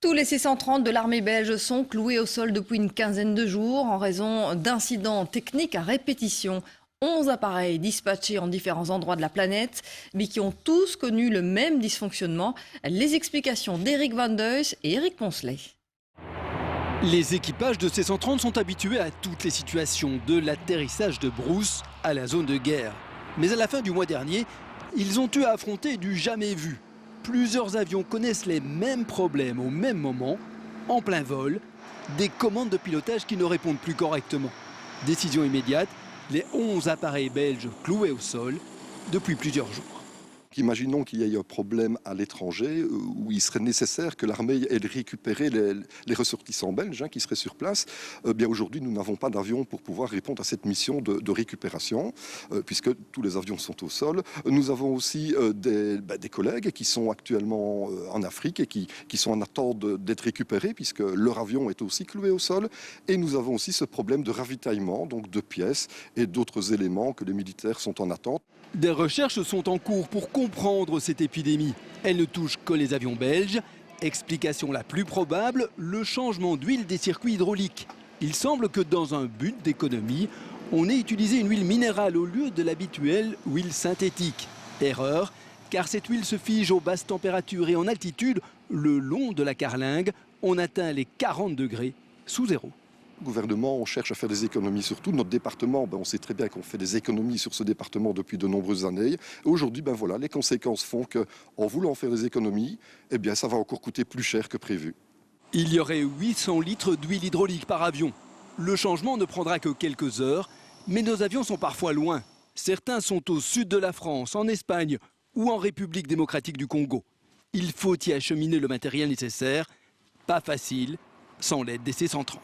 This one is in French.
Tous les C-130 de l'armée belge sont cloués au sol depuis une quinzaine de jours en raison d'incidents techniques à répétition. 11 appareils dispatchés en différents endroits de la planète, mais qui ont tous connu le même dysfonctionnement. Les explications d'Eric Van Deus et Eric Poncelet. Les équipages de C-130 sont habitués à toutes les situations, de l'atterrissage de brousse à la zone de guerre. Mais à la fin du mois dernier, ils ont eu à affronter du jamais vu. Plusieurs avions connaissent les mêmes problèmes au même moment, en plein vol, des commandes de pilotage qui ne répondent plus correctement. Décision immédiate, les 11 appareils belges cloués au sol depuis plusieurs jours. Imaginons qu'il y ait un problème à l'étranger où il serait nécessaire que l'armée ait récupéré les ressortissants belges qui seraient sur place. Bien aujourd'hui, nous n'avons pas d'avion pour pouvoir répondre à cette mission de récupération, puisque tous les avions sont au sol. Nous avons aussi des collègues qui sont actuellement en Afrique et qui sont en attente d'être récupérés, puisque leur avion est aussi cloué au sol. Et nous avons aussi ce problème de ravitaillement, donc de pièces et d'autres éléments que les militaires sont en attente. Des recherches sont en cours pour comprendre cette épidémie. Elle ne touche que les avions belges. Explication la plus probable, le changement d'huile des circuits hydrauliques. Il semble que dans un but d'économie, on ait utilisé une huile minérale au lieu de l'habituelle huile synthétique. Erreur, car cette huile se fige aux basses températures et en altitude, le long de la carlingue, on atteint les 40 degrés sous zéro. Le gouvernement, on cherche à faire des économies, surtout notre département. On sait très bien qu'on fait des économies sur ce département depuis de nombreuses années. Aujourd'hui, voilà, les conséquences font qu'en voulant faire des économies, ça va encore coûter plus cher que prévu. Il y aurait 800 litres d'huile hydraulique par avion. Le changement ne prendra que quelques heures, mais nos avions sont parfois loin. Certains sont au sud de la France, en Espagne ou en République démocratique du Congo. Il faut y acheminer le matériel nécessaire. Pas facile, sans l'aide des C-130.